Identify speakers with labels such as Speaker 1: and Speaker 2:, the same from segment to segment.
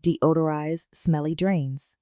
Speaker 1: deodorize smelly drains.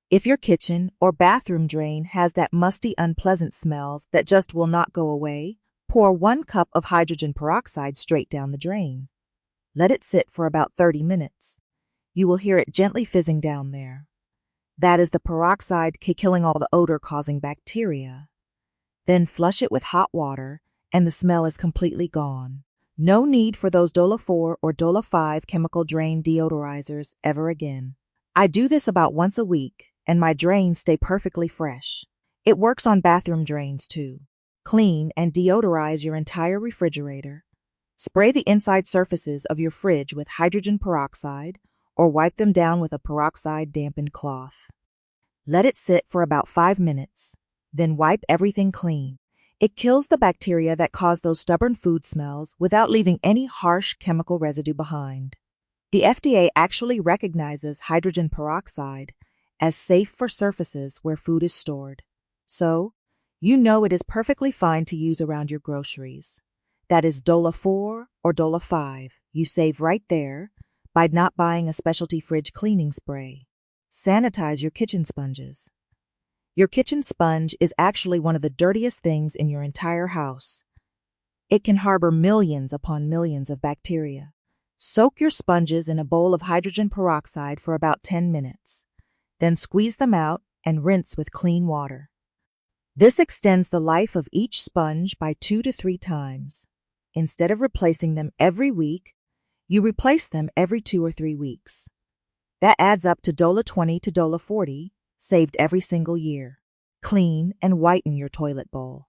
Speaker 1: If your kitchen or bathroom drain has that musty, unpleasant smells that just will not go away, pour 1 cup of hydrogen peroxide straight down the drain. Let it sit for about 30 minutes. You will hear it gently fizzing down there. That is the peroxide killing all the odor-causing bacteria. Then flush it with hot water, and the smell is completely gone. No need for those DOLA 4 or DOLA 5 chemical drain deodorizers ever again. I do this about once a week, and my drains stay perfectly fresh. It works on bathroom drains too. Clean and deodorize your entire refrigerator. Spray the inside surfaces of your fridge with hydrogen peroxide or wipe them down with a peroxide-dampened cloth. Let it sit for about 5 minutes, then wipe everything clean. It kills the bacteria that cause those stubborn food smells without leaving any harsh chemical residue behind. The FDA actually recognizes hydrogen peroxide as safe for surfaces where food is stored. So, you know it is perfectly fine to use around your groceries. That is DOLA 4 or DOLA 5. You save right there by not buying a specialty fridge cleaning spray. Sanitize your kitchen sponges. Your kitchen sponge is actually one of the dirtiest things in your entire house. It can harbor millions upon millions of bacteria. Soak your sponges in a bowl of hydrogen peroxide for about 10 minutes. Then squeeze them out and rinse with clean water. This extends the life of each sponge by 2 to 3 times. Instead of replacing them every week, you replace them every 2 or 3 weeks. That adds up to DOLA 20 to DOLA 40, saved every single year. Clean and whiten your toilet bowl.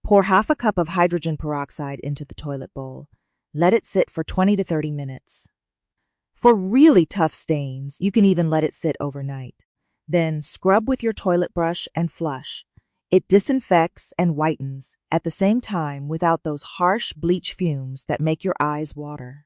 Speaker 1: Pour half a cup of hydrogen peroxide into the toilet bowl. Let it sit for 20 to 30 minutes. For really tough stains, you can even let it sit overnight. Then scrub with your toilet brush and flush. It disinfects and whitens at the same time without those harsh bleach fumes that make your eyes water.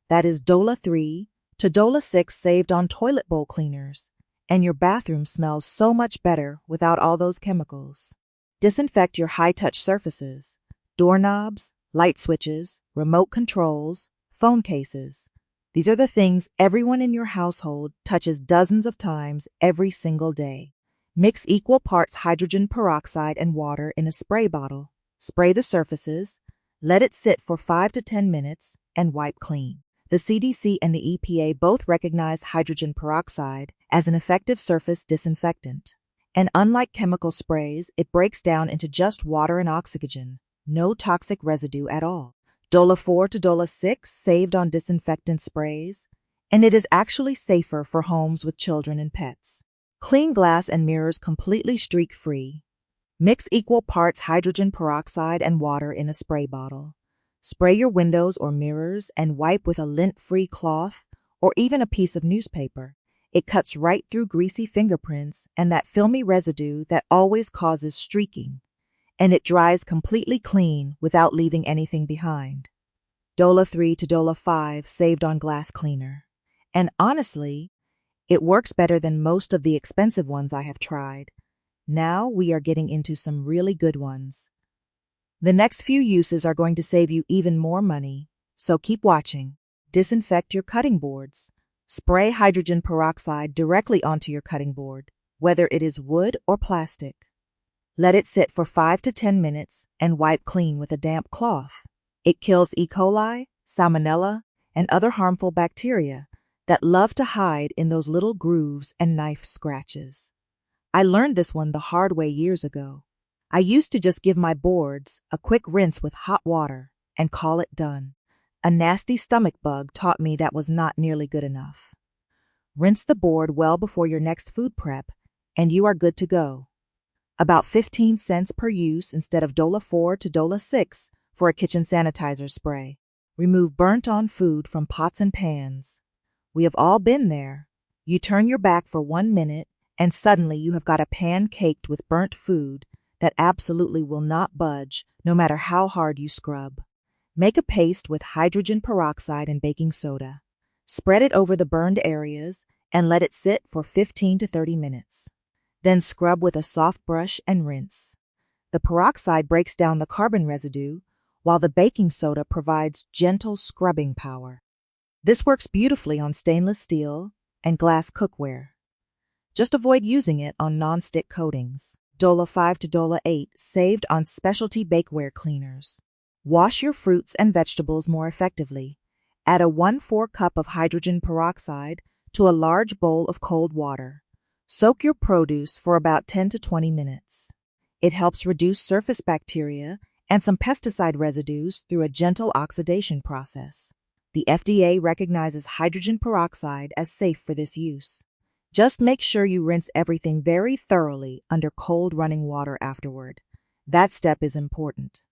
Speaker 1: That is DOLA 3 to DOLA 6 saved on toilet bowl cleaners, and your bathroom smells so much better without all those chemicals. Disinfect your high-touch surfaces, doorknobs, light switches, remote controls, phone cases. These are the things everyone in your household touches dozens of times every single day. Mix equal parts hydrogen peroxide and water in a spray bottle. Spray the surfaces, let it sit for 5 to 10 minutes, and wipe clean. The CDC and the EPA both recognize hydrogen peroxide as an effective surface disinfectant. And unlike chemical sprays, it breaks down into just water and oxygen. No toxic residue at all. DOLA 4 to DOLA 6 saved on disinfectant sprays, and it is actually safer for homes with children and pets. Clean glass and mirrors completely streak-free. Mix equal parts hydrogen peroxide and water in a spray bottle. Spray your windows or mirrors and wipe with a lint-free cloth or even a piece of newspaper. It cuts right through greasy fingerprints and that filmy residue that always causes streaking, and it dries completely clean without leaving anything behind. DOLA 3 to DOLA 5 saved on glass cleaner. And honestly, it works better than most of the expensive ones I have tried. Now we are getting into some really good ones. The next few uses are going to save you even more money, so keep watching. Disinfect your cutting boards. Spray hydrogen peroxide directly onto your cutting board, whether it is wood or plastic. Let it sit for 5 to 10 minutes and wipe clean with a damp cloth. It kills E. coli, salmonella, and other harmful bacteria that love to hide in those little grooves and knife scratches. I learned this one the hard way years ago. I used to just give my boards a quick rinse with hot water and call it done. A nasty stomach bug taught me that was not nearly good enough. Rinse the board well before your next food prep, and you are good to go. About 15 cents per use instead of DOLA 4 to DOLA 6 for a kitchen sanitizer spray. Remove burnt-on food from pots and pans. We have all been there. You turn your back for 1 minute, and suddenly you have got a pan caked with burnt food that absolutely will not budge, no matter how hard you scrub. Make a paste with hydrogen peroxide and baking soda. Spread it over the burned areas and let it sit for 15 to 30 minutes. Then scrub with a soft brush and rinse. The peroxide breaks down the carbon residue, while the baking soda provides gentle scrubbing power. This works beautifully on stainless steel and glass cookware. Just avoid using it on non-stick coatings. $5 to $8 saved on specialty bakeware cleaners. Wash your fruits and vegetables more effectively. Add a 1/4 cup of hydrogen peroxide to a large bowl of cold water. Soak your produce for about 10 to 20 minutes. It helps reduce surface bacteria and some pesticide residues through a gentle oxidation process. The FDA recognizes hydrogen peroxide as safe for this use. Just make sure you rinse everything very thoroughly under cold running water afterward. That step is important.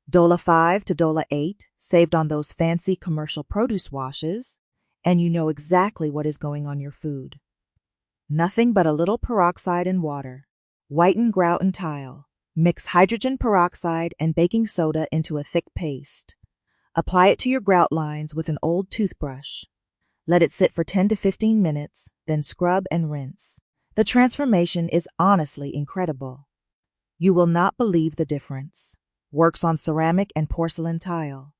Speaker 1: $5 to $8 saved on those fancy commercial produce washes, and you know exactly what is going on your food. Nothing but a little peroxide and water. Whiten grout and tile. Mix hydrogen peroxide and baking soda into a thick paste. Apply it to your grout lines with an old toothbrush. Let it sit for 10 to 15 minutes, then scrub and rinse. The transformation is honestly incredible. You will not believe the difference. Works on ceramic and porcelain tile.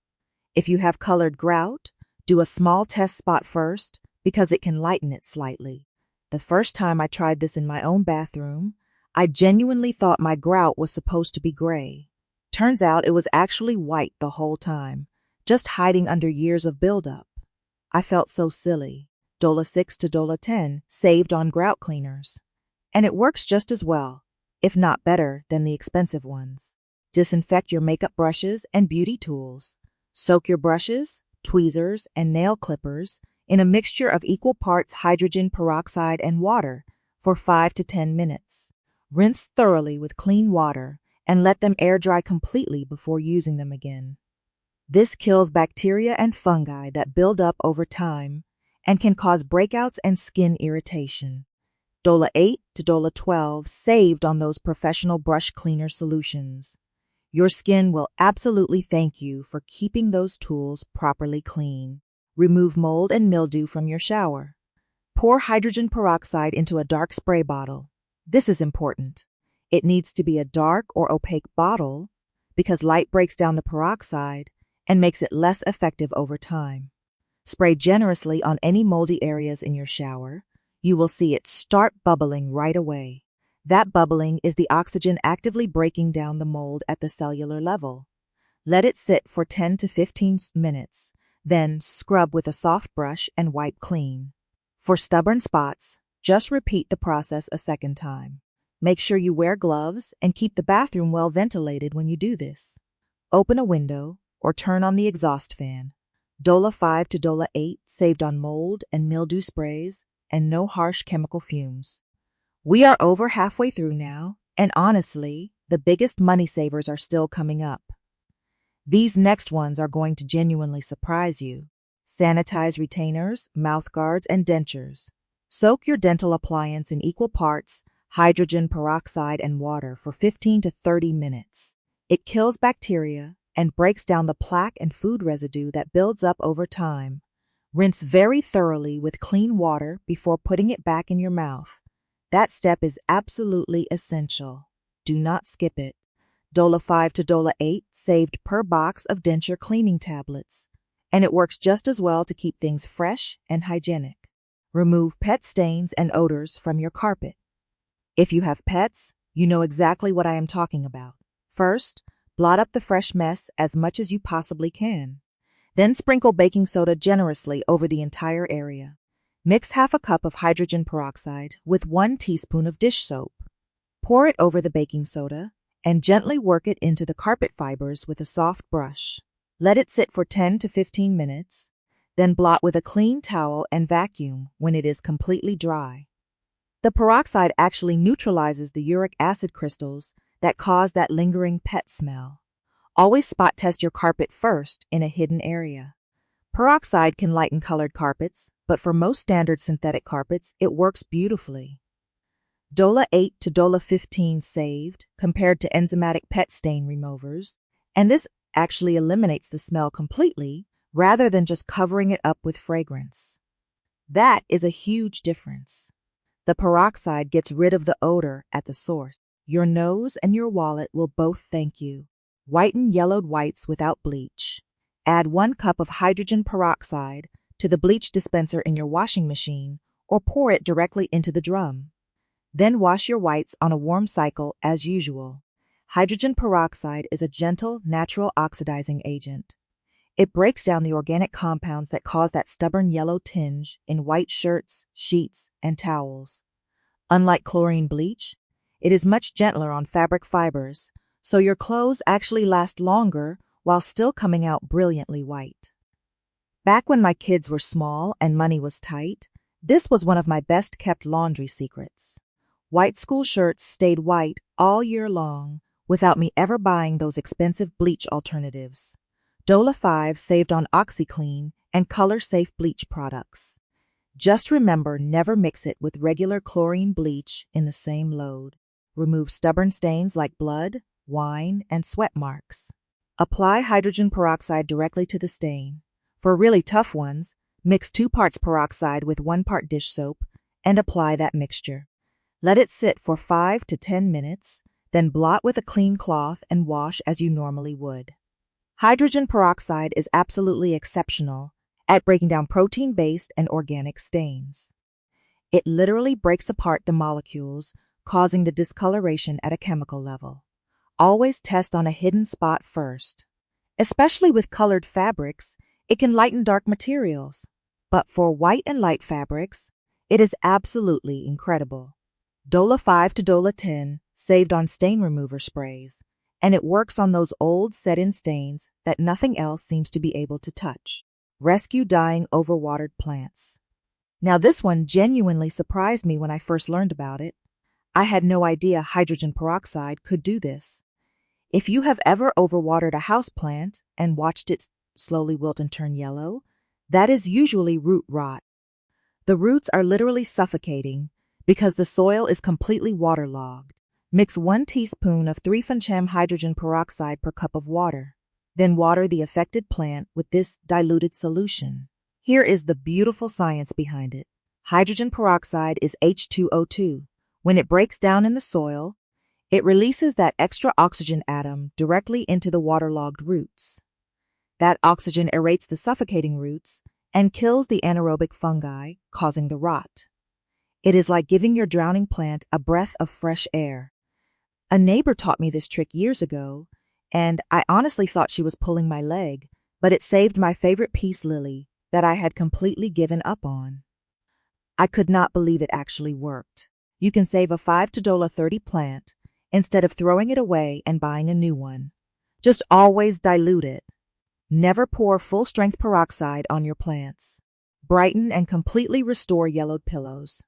Speaker 1: If you have colored grout, do a small test spot first because it can lighten it slightly. The first time I tried this in my own bathroom, I genuinely thought my grout was supposed to be gray. Turns out it was actually white the whole time, just hiding under years of buildup. I felt so silly. $6 to $10 saved on grout cleaners. And it works just as well, if not better, than the expensive ones. Disinfect your makeup brushes and beauty tools. Soak your brushes, tweezers, and nail clippers in a mixture of equal parts hydrogen peroxide and water for 5 to 10 minutes. Rinse thoroughly with clean water and let them air dry completely before using them again. This kills bacteria and fungi that build up over time and can cause breakouts and skin irritation. $8 to $12 saved on those professional brush cleaner solutions. Your skin will absolutely thank you for keeping those tools properly clean. Remove mold and mildew from your shower. Pour hydrogen peroxide into a dark spray bottle. This is important. It needs to be a dark or opaque bottle because light breaks down the peroxide and makes it less effective over time. Spray generously on any moldy areas in your shower. You will see it start bubbling right away. That bubbling is the oxygen actively breaking down the mold at the cellular level. Let it sit for 10 to 15 minutes, then scrub with a soft brush and wipe clean. For stubborn spots, just repeat the process a second time. Make sure you wear gloves and keep the bathroom well ventilated when you do this. Open a window or turn on the exhaust fan. $5 to $8 saved on mold and mildew sprays and no harsh chemical fumes. We are over halfway through now, and honestly, the biggest money savers are still coming up. These next ones are going to genuinely surprise you. Sanitize retainers, mouth guards, and dentures. Soak your dental appliance in equal parts hydrogen peroxide and water for 15 to 30 minutes. It kills bacteria and breaks down the plaque and food residue that builds up over time. Rinse very thoroughly with clean water before putting it back in your mouth. That step is absolutely essential. Do not skip it. $5 to $8 saved per box of denture cleaning tablets, and it works just as well to keep things fresh and hygienic. Remove pet stains and odors from your carpet. If you have pets, you know exactly what I am talking about. First, blot up the fresh mess as much as you possibly can. Then sprinkle baking soda generously over the entire area. Mix half a cup of hydrogen peroxide with 1 teaspoon of dish soap. Pour it over the baking soda and gently work it into the carpet fibers with a soft brush. Let it sit for 10 to 15 minutes, then blot with a clean towel and vacuum when it is completely dry. The peroxide actually neutralizes the uric acid crystals that cause that lingering pet smell. Always spot test your carpet first in a hidden area. Peroxide can lighten colored carpets, but for most standard synthetic carpets, it works beautifully. $8 to $15 saved compared to enzymatic pet stain removers, and this actually eliminates the smell completely rather than just covering it up with fragrance. That is a huge difference. The peroxide gets rid of the odor at the source. Your nose and your wallet will both thank you. Whiten yellowed whites without bleach. Add 1 cup of hydrogen peroxide to the bleach dispenser in your washing machine or pour it directly into the drum. Then wash your whites on a warm cycle as usual. Hydrogen peroxide is a gentle, natural oxidizing agent. It breaks down the organic compounds that cause that stubborn yellow tinge in white shirts, sheets, and towels. Unlike chlorine bleach, it is much gentler on fabric fibers, so your clothes actually last longer while still coming out brilliantly white. Back when my kids were small and money was tight, this was one of my best-kept laundry secrets. White school shirts stayed white all year long without me ever buying those expensive bleach alternatives. Dola 5 saved on OxyClean and color-safe bleach products. Just remember, never mix it with regular chlorine bleach in the same load. Remove stubborn stains like blood, wine, and sweat marks. Apply hydrogen peroxide directly to the stain. For really tough ones, mix 2 parts peroxide with 1 part dish soap and apply that mixture. Let it sit for 5 to 10 minutes, then blot with a clean cloth and wash as you normally would. Hydrogen peroxide is absolutely exceptional at breaking down protein-based and organic stains. It literally breaks apart the molecules, causing the discoloration at a chemical level. Always test on a hidden spot first. Especially with colored fabrics, it can lighten dark materials. But for white and light fabrics, it is absolutely incredible. Dola 5 to Dola 10 saved on stain remover sprays, and it works on those old set-in stains that nothing else seems to be able to touch. Rescue dying overwatered plants. Now this one genuinely surprised me when I first learned about it. I had no idea hydrogen peroxide could do this. If you have ever overwatered a houseplant and watched it slowly wilt and turn yellow, that is usually root rot. The roots are literally suffocating because the soil is completely waterlogged. Mix 1 teaspoon of 3-FNCHM hydrogen peroxide per cup of water. Then water the affected plant with this diluted solution. Here is the beautiful science behind it. Hydrogen peroxide is H2O2. When it breaks down in the soil, it releases that extra oxygen atom directly into the waterlogged roots. That oxygen aerates the suffocating roots and kills the anaerobic fungi, causing the rot. It is like giving your drowning plant a breath of fresh air. A neighbor taught me this trick years ago, and I honestly thought she was pulling my leg, but it saved my favorite peace lily that I had completely given up on. I could not believe it actually worked. You can save a 5 to Dola 30 plant instead of throwing it away and buying a new one. Just always dilute it. Never pour full-strength peroxide on your plants. Brighten and completely restore yellowed pillows.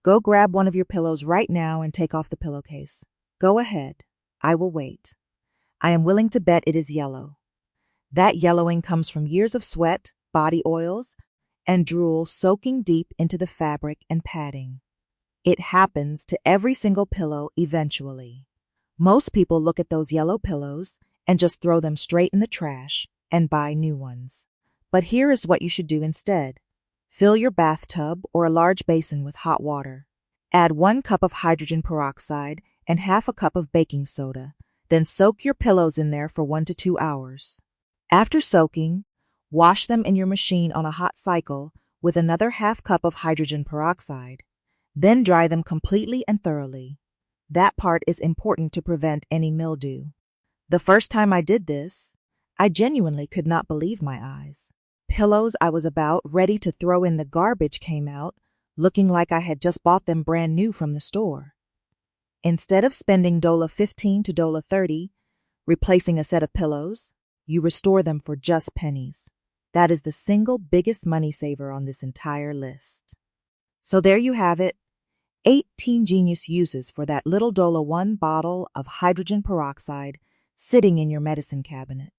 Speaker 1: Go grab one of your pillows right now and take off the pillowcase. Go ahead. I will wait. I am willing to bet it is yellow. That yellowing comes from years of sweat, body oils, and drool soaking deep into the fabric and padding. It happens to every single pillow eventually. Most people look at those yellow pillows and just throw them straight in the trash and buy new ones. But here is what you should do instead. Fill your bathtub or a large basin with hot water. Add 1 cup of hydrogen peroxide and half a cup of baking soda. Then soak your pillows in there for 1 to 2 hours. After soaking, wash them in your machine on a hot cycle with another half cup of hydrogen peroxide. Then dry them completely and thoroughly. That part is important to prevent any mildew. The first time I did this, I genuinely could not believe my eyes. Pillows I was about ready to throw in the garbage came out, looking like I had just bought them brand new from the store. Instead of spending Dola 15 to Dola 30, replacing a set of pillows, you restore them for just pennies. That is the single biggest money saver on this entire list. So there you have it, 18 genius uses for that little Dola 1 bottle of hydrogen peroxide sitting in your medicine cabinet.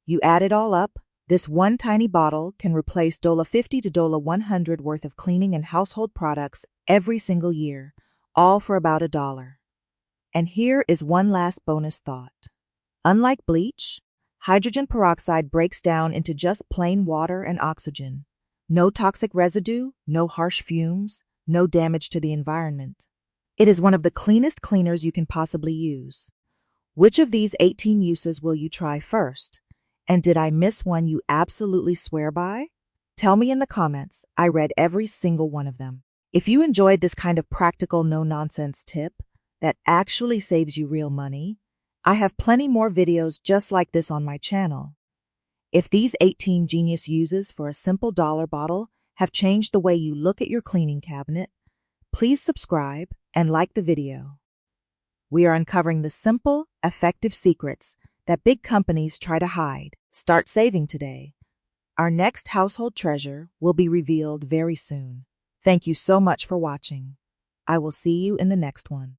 Speaker 1: You add it all up, this one tiny bottle can replace Dola 50 to Dola 100 worth of cleaning and household products every single year, all for about $1. And here is one last bonus thought. Unlike bleach, hydrogen peroxide breaks down into just plain water and oxygen. No toxic residue, no harsh fumes, no damage to the environment. It is one of the cleanest cleaners you can possibly use. Which of these 18 uses will you try first? And did I miss one you absolutely swear by? Tell me in the comments. I read every single one of them. If you enjoyed this kind of practical, no-nonsense tip that actually saves you real money, I have plenty more videos just like this on my channel. If these 18 genius uses for a simple dollar bottle have changed the way you look at your cleaning cabinet, please subscribe and like the video. We are uncovering the simple, effective secrets that big companies try to hide. Start saving today. Our next household treasure will be revealed very soon. Thank you so much for watching. I will see you in the next one.